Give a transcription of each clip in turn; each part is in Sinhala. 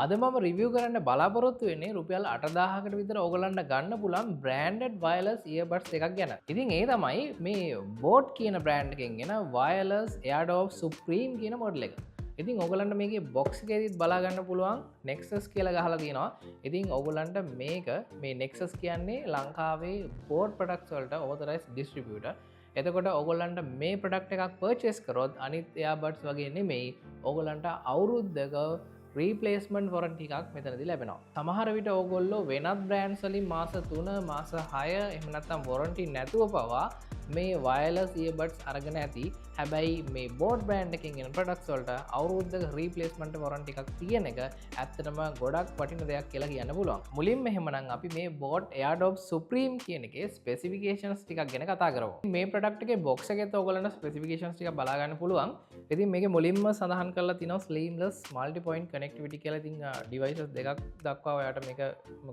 අද මම රිවිය් කරන්න බලාපොරොත්තු වෙන්නේ රුපියල් 8000කට විතර ඕගලන්ට ගන්න පුළුවන් branded wireless earbuds එකක් ගැන. ඉතින් ඒ තමයි මේ Boat කියන brand එකෙන් එන wireless AirDops Supreme කියන model එක. ඉතින් ඕගලන්ට මේකේ box එකේදීත් බලා ගන්න පුළුවන් Nexus කියලා ගහලා තියෙනවා. ඉතින් ඕගලන්ට මේක මේ Nexus කියන්නේ ලංකාවේ Boat products වලට authorized distributor. එතකොට ඔගොල්ලන්ට මේ ප්‍රඩක්් එකක් පර්චෙස් කරොත් අනිත් එයාබට්ස් වගේ නෙමෙයි ඔගොලන්ට අවුරුද්දක රීපලේස්මන්ට් වොරන්ටි එකක් මෙතනදි ලැබෙනවා. සමහර විට ඕගොල්ලෝ වෙනත් බ්‍රෑන්ඩ්ස් වලින් මාස 3 මාස 6 එහෙම නැත්නම් වොරන්ටි නැතුව පවා මේ වයර්ලස් ඉයර්බඩ්ස් අරගෙන ඇති. හැබැයි මේ බෝට් බ්‍රෑන්ඩ් එකකින් එන ප්‍රොඩක්ට්ස් වලට අවුරුද්දක රීපලේස්මන්ට් වොරන්ටි එකක් තියෙන එක ඇත්තටම ගොඩක් වටින දෙයක් කියලා කියන්න පුළුවන්. මුලින්ම එහෙමනම් අපි මේ බෝට් AirDops Supreme කියන එකේ ස්පෙસિෆිකේෂන්ස් ටිකක් ගැන කතා කරමු. මේ ප්‍රොඩක්ට් එකේ බොක්ස් එකේත් ඕගොල්ලන්ට ස්පෙસિෆිකේෂන්ස් ටික බලා ගන්න පුළුවන්. ඉතින් මේකේ මුලින්ම සඳහන් කරලා තියෙනවා sleeveless multi point connectivity කියලා. ඉතින් devices දෙකක් දක්වා ඔයාලට මේක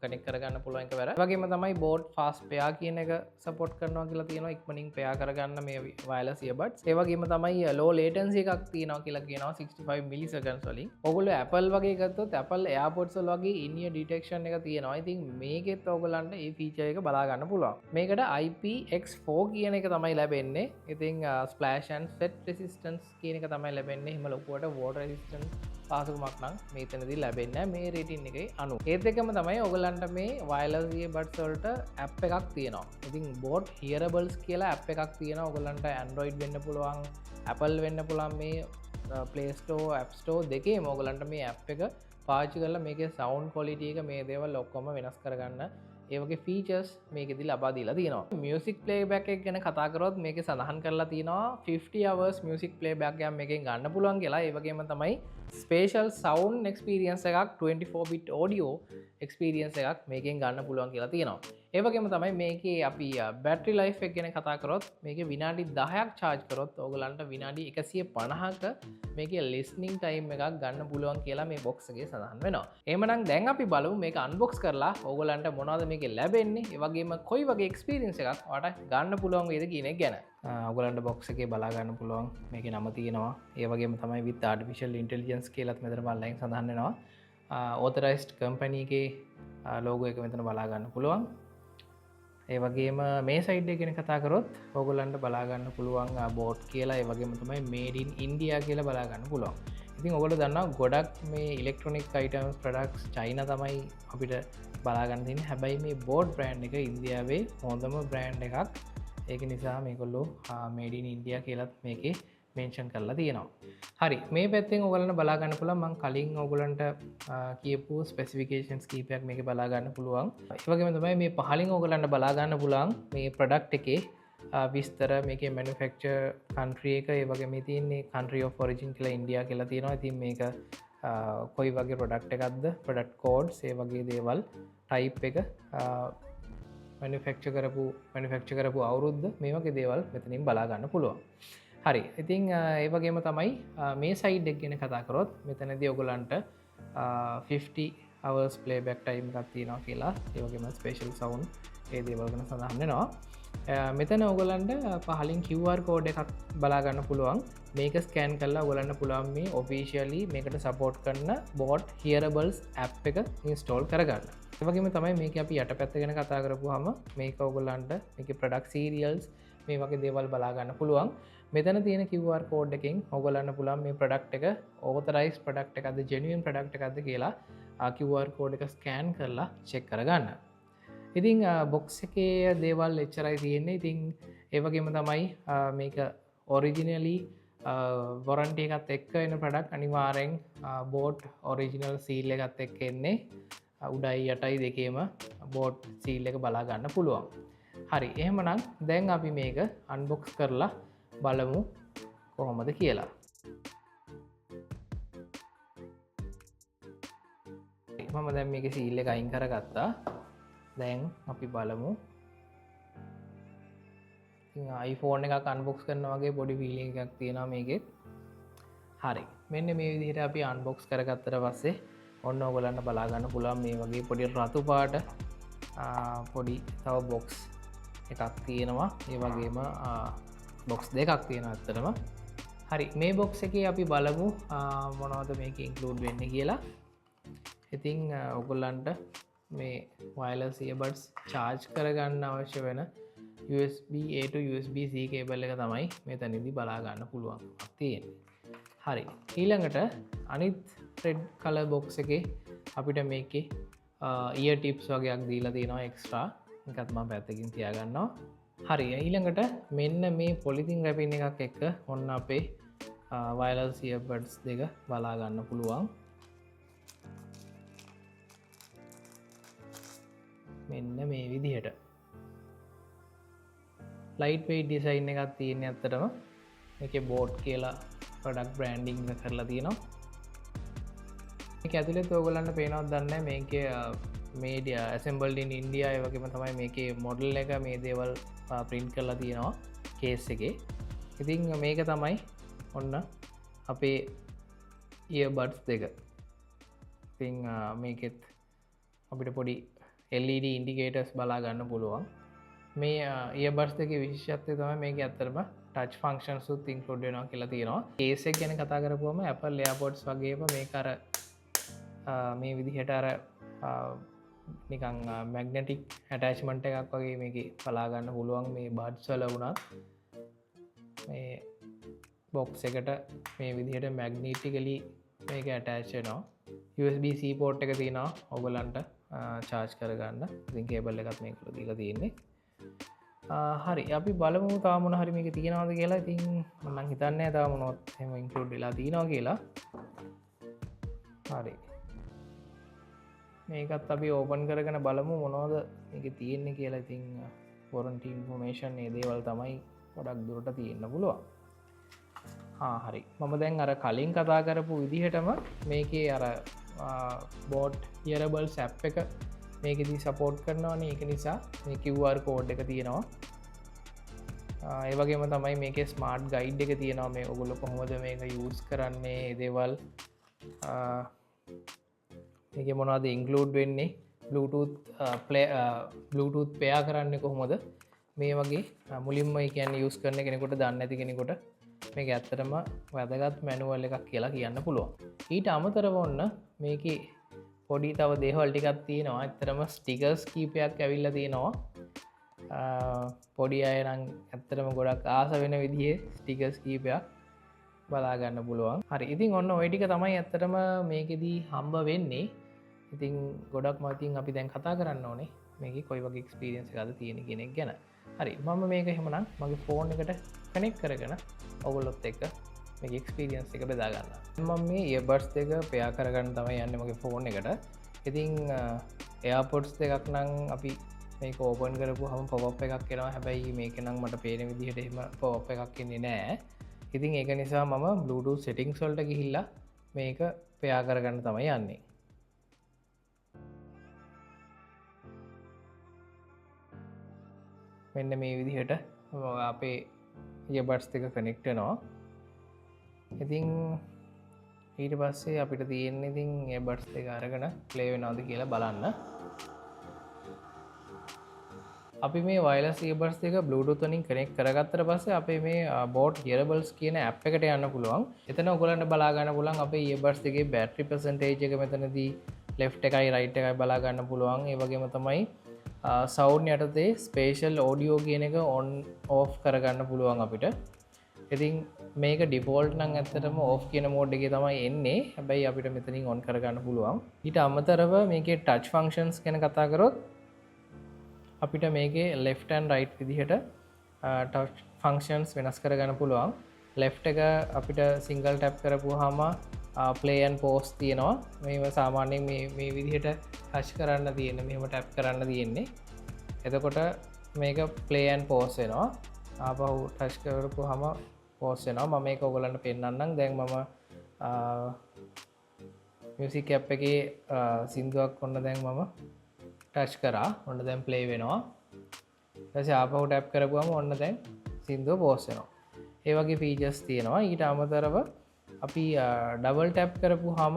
කනෙක්ට් කරගන්න පුළුවන් එක වැර. ඒ වගේම තමයි boat fast pair කියන එක support කරනවා කියලා තියෙනවා. ඉක්මනින් pair කරගන්න මේ wireless earbuds. ඒ වගේම තමයි low latency එකක් තියෙනවා කියලා කියනවා 65 milliseconds වලින්. ඕගොල්ලෝ Apple වගේ ගත්තොත් Apple AirPods වල වගේ in-ear detection එක තියෙනවා. ඉතින් මේකෙත් ඕගොල්ලන්ට මේ feature එක බලා ගන්න පුළුවන්. මේකට IPX4 කියන එක තමයි ලැබෙන්නේ. ඉතින් splash and set resistance කියන එක තමයි ලැබෙන්නේ. එහෙම ලොකුවට water resistance පාසුකමක් නම් මේතනදී ලැබෙන්නේ මේ රේටින් එකේ අනුව. ඒත් එකම තමයි ඔයගලන්ට මේ wireless earbuds වලට app එකක් තියෙනවා. ඉතින් Boat Hearables කියලා app එකක් තියෙනවා. ඔයගලන්ට Android වෙන්න පුළුවන්, Apple වෙන්න පුළුවන්. මේ Play Store, App Store දෙකේම ඔයගලන්ට මේ app එක පාවිච්චි කරලා මේකේ sound quality එක මේ දේවල් ඔක්කොම වෙනස් කරගන්න ඒ වගේ ෆීචර්ස් මේකෙදි ලබා දීලා තියෙනවා. මියුසික් ප්ලේබැක් එක ගැන කතා කරොත් මේකේ සඳහන් කරලා තියෙනවා 50 hours මියුසික් ප්ලේබැක් එකක් මේකෙන් ගන්න පුළුවන් කියලා. ඒ වගේම තමයි ස්පේෂල් සවුන්ඩ් එක්ස්පීරියන්ස් එකක් 24 bit audio එක්ස්පීරියන්ස් එකක් මේකෙන් ගන්න පුළුවන් කියලා තියෙනවා. ඒ වගේම තමයි මේකේ අපි බැටරි ලයිෆ් එක ගැන කතා කරොත් මේකේ විනාඩි 10ක් charge කරොත් ඕගලන්ට විනාඩි 150ක මේකේ listening time එකක් ගන්න පුළුවන් කියලා මේ box එකේ සඳහන් වෙනවා. එහෙමනම් දැන් අපි බලමු මේක unbox කරලා ඕගලන්ට මොනවද මේකේ ලැබෙන්නේ, ඒ වගේම කොයි වගේ එක්ස්පීරියන්ස් එකක් ඔයාලට ගන්න පුළුවන් වේද කියන එක ගැන. ඔයගලන්ට box එකේ බලා ගන්න පුළුවන් මේකේ නම තියෙනවා. ඒ වගේම තමයි with artificial intelligence කියලාත් මෙතන බලයෙන් සඳහන් වෙනවා. authorized company එකේ logo එක මෙතන බලා ගන්න පුළුවන්. ඒ වගේම මේ සයිඩ් එක ගැන කතා කරොත් ඕගොල්ලන්ට බලා ගන්න පුළුවන් බෝට් කියලා. ඒ වගේම තමයි made in India කියලා බලා ගන්න පුළුවන්. ඉතින් ඔයගොල්ලෝ දන්නවා ගොඩක් මේ electronic items products China තමයි අපිට බලා ගන්න තියෙන්නේ. හැබැයි මේ බෝට් brand එක ඉන්දියාවේ හොඳම brand එකක්. ඒක නිසා මේගොල්ලෝ made in India කියලාත් මේකේ මෙන්ෂන් කරලා තියෙනවා. හරි, මේ පැත්තෙන් ඔයගලන්ට බලා ගන්න පුළුවන් මම කලින් ඔයගලන්ට කියපු ස්පෙસિෆිකේෂන්ස් කීපයක් මේකේ බලා ගන්න පුළුවන්. ඒ වගේම තමයි මේ පහලින් ඔයගලන්ට බලා ගන්න පුළුවන් මේ ප්‍රොඩක්ට් එකේ විස්තර, මේකේ මැනුෆැක්චර් කන්ට්‍රි එක, ඒ වගේ මේ තියෙන්නේ country of origin කියලා ඉන්දියා කියලා තියෙනවා. ඉතින් මේක කොයි වගේ ප්‍රොඩක්ට් එකක්ද, ප්‍රොඩක්ට් කෝඩ්ස්, ඒ වගේ දේවල්, ටයිප් එක, මැනුෆැක්චර් කරපු අවුරුද්ද, මේ වගේ දේවල් මෙතනින් බලා ගන්න පුළුවන්. හරි, ඉතින් ඒ වගේම තමයි මේ සයිඩ් එක ගැන කතා කරොත් මෙතනදී ඔයගලන්ට 50 hours playback time එකක් තියෙනවා කියලා. ඒ වගේම ස්පෙෂල් සවුන්ඩ් ඒ දේවල් ගැන සඳහන් වෙනවා. මෙතන ඔයගලන්ට පහලින් QR code එකක් බලා ගන්න පුළුවන්. මේක ස්කෑන් කරලා ඔයගලන්ට පුළුවන් මේ ඔෆිෂියලි මේකට සපෝට් කරන Boat Hearables app එක ඉන්ස්ටෝල් කරගන්න. ඒ වගේම තමයි මේක අපි යටපැත්ත ගැන කතා කරපුවාම මේක ඔයගලන්ට මේකේ product serials මේ වගේ දේවල් බලා ගන්න පුළුවන්. මෙතන තියෙන QR code එකෙන් ඔයගලන්ට පුළුවන් මේ product එක authorized product එකක්ද genuine product එකක්ද කියලා QR code එක ස්කෑන් කරලා check කරගන්න. ඉතින් box එකේ දේවල් එච්චරයි තියෙන්නේ. ඉතින් ඒ වගේම තමයි මේක originally warranty එකත් එක්ක එන product. අනිවාර්යෙන් Boat original seal එකත් එක්ක එන්නේ. උඩයි යටයි දෙකේම Boat seal එක බලා ගන්න පුළුවන්. හරි, එහෙමනම් දැන් අපි මේක unbox කරලා බලමු කොහොමද කියලා. මම දැන් මේකේ සීල් එක අයින් කරගත්තා. දැන් අපි බලමු. ඉතින් iPhone එකක් unbox කරනවා වගේ පොඩි feeling එකක් තියෙනවා මේකෙත්. හරි, මෙන්න මේ විදිහට අපි unbox කරගත්තට පස්සේ ඔන්න ඔයගලන්ට බලා ගන්න පුළුවන් මේ වගේ පොඩි රතු පාට පොඩි තව box එකක් තියෙනවා. ඒ වගේම බොක්ස් දෙකක් තියෙනවා ඇත්තටම. හරි, මේ බොක්ස් එකේ අපි බලමු මොනවද මේකේ ඉන්ක්ලූඩ් වෙන්නේ කියලා. ඉතිං ඔගොල්ලන්ට මේ වයර්ලස් ඉයර්බඩ්ස් චාර්ජ් කරගන්න අවශ්‍ය වෙන USB A to USB-C cable එක තමයි මෙතනදි බලාගන්න පුළුවන් තියෙන්නේ. හරි, ඊළඟට අනිත් රෙඩ් කලර් බොක්ස් එකේ අපිට මේකේ ඉයර් ටිප්ස් වගේක් දීලා තියෙනවා එක්ස්ට්‍රා. එකත් මම පැත්තකින් තියාගන්නවා. හරි, ඊළඟට මෙන්න මේ පොලිතින් රැපින් එකක් එක්ක ඔන්න අපේ වයර්ලස් ඉයර්බඩ්ස් දෙක බලා ගන්න පුළුවන්. මෙන්න මේ විදිහට ලයිට් වෙයිට් ඩිසයින් එකක් තියෙන්නේ. ඇත්තටම මේකේ බෝට් කියලා ප්‍රොඩක්ට් බ්‍රෑන්ඩින්ග් කරලා තියෙනවා. මේක ඇතුලේ ඔයගොල්ලන්ට පේනවද දන්නේ නැහැ. මේකේ මේඩ් ඇසෙම්බල්ඩ් ඉන් ඉන්දියා ඒ වගේම තමයි මේකේ මොඩල් එක මේ දේවල් ප්‍රින්ට් කරලා තියෙනවා කේස් එකේ. ඉතින් මේක තමයි ඔන්න අපේ ඉයර්බඩ්ස් දෙක. ඉතින් මේකෙත් අපිට පොඩි LED ඉන්ඩිකේටර්ස් බලා ගන්න පුළුවන්. මේ ඉයර්බඩ්ස් දෙකේ විශේෂත්වය තමයි මේක ඇත්තටම ටච් ෆන්ක්ෂන්ස් උත් ඉන්ක්ලූඩ් වෙනවා කියලා තියෙනවා. කේස් එක ගැන කතා කරපුවම Apple AirPods වගේම මේක අර මේ විදිහට අර නිකන් මැග්නටික් ඇටැච්මන්ට් එකක් වගේ මේකේ බලා ගන්න පුළුවන්. මේ බඩ්ස් වල වුණත් මේ බොක්ස් එකට මේ විදිහට මැග්නටිකලි මේක ඇටච් වෙනවා. USB-C පෝට් එක තියෙනවා ඔයගලන්ට චාර්ජ් කරගන්න. ඉතින් කේබල් එකත් මේකට දීලා තියෙන්නේ. හරි, අපි බලමු තාම මොන හරි මේක තියෙනවද කියලා. ඉතින් මම නම් හිතන්නේ තාම මොනවත් එහෙම ඉන්ක්ලූඩ් වෙලා තියෙනවා කියලා. හරි, මේකත් අපි ඕපන් කරගෙන බලමු මොනවද මේකේ තියෙන්නේ කියලා. ඉතින් වොරන්ටි ඉන්ෆර්මේෂන් මේ දේවල් තමයි ගොඩක් දුරට තියෙන්න පුළුවන්. හරි, මම දැන් අර කලින් කතා කරපු විදිහටම මේකේ අර බෝට් ඉයරබල්ස් ඇප් එක මේකෙදී සපෝට් කරනවානේ. ඒක නිසා මේ QR කෝඩ් එක තියෙනවා. ඒ වගේම තමයි මේකේ ස්මාර්ට් ගයිඩ් එක තියෙනවා. මේ ඔයගොල්ලෝ කොහොමද මේක යූස් කරන්නේ, ඒ දේවල් මේකේ මොනවද ඉන්ක්ලූඩ් වෙන්නේ, Bluetooth pair කරන්නේ කොහොමද, මේ වගේ මුලින්ම ඒ කියන්නේ යූස් කරන කෙනෙකුට දන්නේ නැති කෙනෙකුට මේක ඇත්තටම වැදගත් මැනුවල් එකක් කියලා කියන්න පුළුවන්. ඊට අමතරව ඔන්න මේකේ පොඩි තව දේවල් ටිකක් තියෙනවා. ඇත්තටම ස්ටිකර්ස් කීපයක් ඇවිල්ලා තියෙනවා. පොඩි අය නම් ඇත්තටම ගොඩක් ආස වෙන විදිහේ ස්ටිකර්ස් කීපයක් බලා ගන්න පුළුවන්. හරි, ඉතින් ඔන්න ওই ටික තමයි ඇත්තටම මේකෙදී හම්බ වෙන්නේ. ඉතින් ගොඩක්ම ඉතින් අපි දැන් කතා කරන්න ඕනේ මේකේ කොයි වගේ එක්ස්පීරියන්ස් එකක්ද තියෙන කියන එක ගැන. හරි, මම මේක එහෙමනම් මගේ ෆෝන් එකට කනෙක්ට් කරගෙන ඔයගොල්ලොත් එක්ක මේක එක්ස්පීරියන්ස් එක බෙදා ගන්නවා. මම මේ ඉයර්බඩ්ස් දෙක පෙයා කරගන්න තමයි යන්නේ මගේ ෆෝන් එකට. ඉතින් AirPods දෙකක් නම් අපි මේක ඕපන් කරපුවාම පොප් එකක් එනවා. හැබැයි මේක නම් මට පේන විදිහට එහෙම පොප් එකක් එන්නේ නැහැ. ඉතින් ඒක නිසා මම Bluetooth settings වලට ගිහිල්ලා මේක පෙයා කරගන්න තමයි යන්නේ. මෙන්න මේ විදිහට අපේ ඉයර්බඩ්ස් දෙක කනෙක්ට් වෙනවා. ඉතින් ඊට පස්සේ අපිට තියෙන්නේ ඉතින් ඉයර්බඩ්ස් දෙක අරගෙන ප්ලේ වෙනවද කියලා බලන්න. අපි මේ වයර්ලස් ඉයර්බඩ්ස් දෙක Bluetooth වලින් කනෙක්ට් කරගත්තට පස්සේ අපේ මේ Boat Hearables කියන ඇප් එකට යන්න පුළුවන්. එතන ඔයගොල්ලන්ට බලා ගන්න පුළුවන් අපේ ඉයර්බඩ්ස් දෙකේ බැටරි percentage එක මෙතනදී left එකයි right එකයි බලා ගන්න පුළුවන්. ඒ වගේම තමයි සවුන්ඩ් යටතේ ස්පේෂල් ඕඩියෝ කියන එක ඔන් ඕෆ් කරගන්න පුළුවන් අපිට. ඉතින් මේක ඩිෆෝල්ට් නම් ඇත්තටම ඕෆ් කියන මෝඩ් එකේ තමයි එන්නේ. හැබැයි අපිට මෙතනින් ඔන් කරගන්න පුළුවන්. ඊට අමතරව මේකේ ටච් ෆන්ක්ෂන්ස් ගැන කතා කරොත් අපිට මේකේ left and right විදිහට ටච් ෆන්ක්ෂන්ස් වෙනස් කරගන්න පුළුවන්. left එක අපිට සිංගල් ටැප් කරපුවාම play and pause තියෙනවා. මේව සාමාන්‍යයෙන් මේ විදිහට ටච් කරන්න තියෙන්නේ, මෙහෙම ටැප් කරන්න තියෙන්නේ. එතකොට මේක play and pause වෙනවා. ආපහු ටච් කරපුවාම pause වෙනවා. මම මේක ඔයගලන්ට පෙන්නන්නම්. දැන් මම මියුසික් ඇප් එකේ සින්දුවක් ඔන්න දැන් මම ටච් කරා. ඔන්න දැන් play වෙනවා. ඊට පස්සේ ආපහු ටැප් කරපුවාම ඔන්න දැන් සින්දුව pause වෙනවා. ඒ වගේ ෆීචර්ස් තියෙනවා. ඊට අමතරව අපි ඩබල් ටැප් කරපුවාම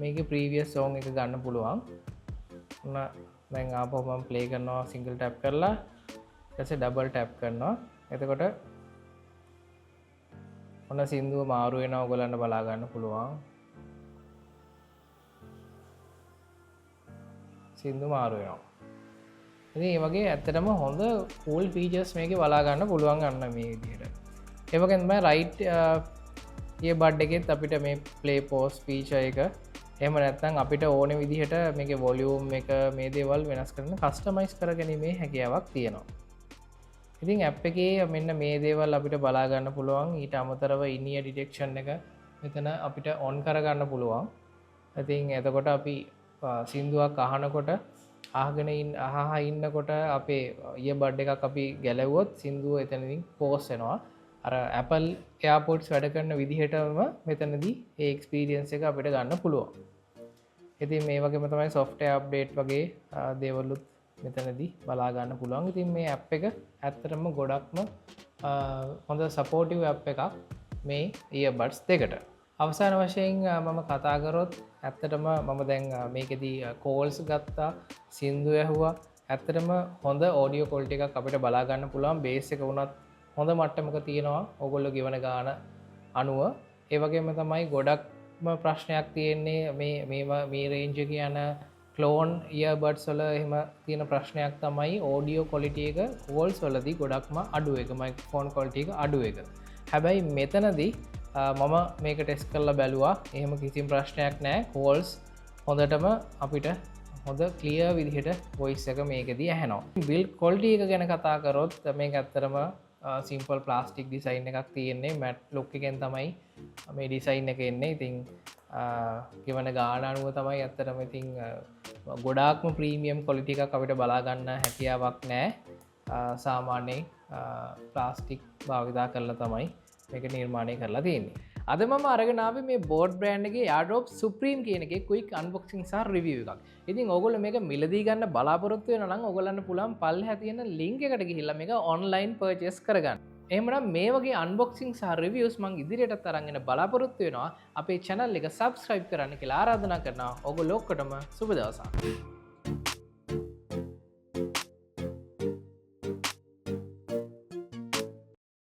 මේකේ ප්‍රීවියස් සෝං එක ගන්න පුළුවන්. ඔන්න දැන් ආපහු මම ප්ලේ කරනවා සිංගල් ටැප් කරලා. ඊට පස්සේ ඩබල් ටැප් කරනවා. එතකොට ඔන්න සින්දුව මාරු වෙනවා. ඔයගලන්ට බලා ගන්න පුළුවන්. සින්දු මාරු වෙනවා. ඉතින් ඒ වගේ ඇත්තටම හොඳ කූල් ෆීචර්ස් මේකේ බලා ගන්න පුළුවන් ගන්න මේ විදිහට. ඒ වගේම තමයි රයිට් ඉයර්බඩ් එකෙත් අපිට මේ ප්ලේ පෝස් ෆීචර් එක එහෙම නැත්නම් අපිට ඕන විදිහට මේකේ වොලියුම් එක මේ දේවල් වෙනස් කරන කස්ටමයිස් කරගැනීමේ හැකියාවක් තියෙනවා. ඉතින් ඇප් එකේ මෙන්න මේ දේවල් අපිට බලා ගන්න පුළුවන්. ඊට අමතරව ඉනියර් ඩිටෙක්ෂන් එක මෙතන අපිට ඔන් කරගන්න පුළුවන්. ඉතින් එතකොට අපි සින්දුවක් අහනකොට අහගෙන ඉන්නකොට අපේ ඉයර්බඩ් එකක් අපි ගැලවුවොත් සින්දුව එතනදී පෝස් වෙනවා. අර Apple AirPods වැඩ කරන විදිහටම මෙතනදී ඒ එක්ස්පීරියන්ස් එක අපිට ගන්න පුළුවන්. ඉතින් මේ වගේම තමයි software update වගේ දේවලුත් මෙතනදී බලා ගන්න පුළුවන්. ඉතින් මේ ඇප් එක ඇත්තටම ගොඩක්ම හොඳ සපෝටිව් ඇප් එකක් මේ earbuds දෙකට. අවසාන වශයෙන් මම කතා කරොත් ඇත්තටම මම දැන් මේකෙදී කෝල්ස් ගත්තා, සින්දු ඇහුවා. ඇත්තටම හොඳ ඔඩියෝ ක්වොලිටි එකක් අපිට බලා ගන්න පුළුවන්. බේස් එක වුණත් හොඳ මට්ටමක තියෙනවා ඔයගොල්ලෝ ගෙවන ගාන අනුව. ඒ වගේම තමයි ගොඩක්ම ප්‍රශ්නයක් තියෙන්නේ මේ රේන්ජ් එකේ යන ක්ලෝන් ඉයර්බඩ්ස් වල එහෙම තියෙන ප්‍රශ්නයක් තමයි ඔඩියෝ ක්වොලිටි එක කෝල්ස් වලදී ගොඩක්ම අඩු එක, මයික්‍රොෆෝන් ක්වොලිටි එක අඩු එක. හැබැයි මෙතනදී මම මේක ටෙස්ට් කරලා බැලුවා. එහෙම කිසිම ප්‍රශ්නයක් නැහැ. කෝල්ස් හොඳටම අපිට හොඳ ක්ලියර් විදිහට වොයිස් එක මේකෙදී ඇහෙනවා. බිල්ඩ් ක්වොලිටි එක ගැන කතා කරොත් මේක ඇත්තටම සිම්පල් ප්ලාස්ටික් ඩිසයින් එකක් තියෙන්නේ. මැට් ලුක් එකෙන් තමයි මේ ඩිසයින් එක එන්නේ. ඉතින් ගෙවන ගාන අනුව තමයි ඇත්තටම ඉතින් ගොඩාක්ම ප්‍රීමියම් ක්වොලිටි එකක් අපිට බලා ගන්න හැකියාවක් නැහැ. සාමාන්‍යයෙන් ප්ලාස්ටික් භාවිතා කරලා තමයි මේක නිර්මාණය කරලා තියෙන්නේ. අද මම අරගෙන ආවේ මේ බෝඩ් බ්‍රෑන්ඩ් එකේ AirDrop Supreme කියන එකේ quick unboxing සහ review එකක්. ඉතින් ඕගොල්ලෝ මේක මිලදී ගන්න බලාපොරොත්තු වෙනවා නම් ඕගොල්ලන්ට පුළුවන් පල්ලෙහා තියෙන link එකට ගිහිල්ලා මේක online purchase කරගන්න. එහෙමනම් මේ වගේ unboxing සහ reviews මම ඉදිරියටත් අරන් එන්න බලාපොරොත්තු වෙනවා. අපේ channel එක subscribe කරන්න කියලා ආරාධනා කරනවා. ඕගොල්ලෝ ඔක්කොටම සුබ දවසක්.